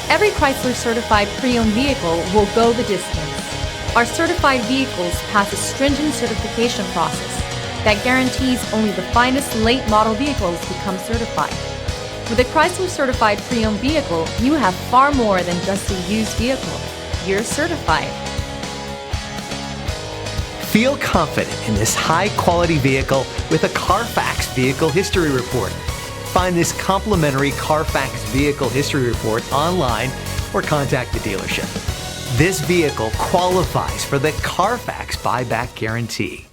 Every Chrysler certified pre-owned vehicle will go the distance. Our certified vehicles pass a stringent certification process that guarantees only the finest late model vehicles become certified. With a Chrysler certified pre-owned vehicle, you have far more than just a used vehicle. You're certified. Feel confident in this high-quality vehicle with a Carfax Vehicle History Report. Find this complimentary Carfax Vehicle History Report online or contact the dealership. This vehicle qualifies for the Carfax Buyback Guarantee.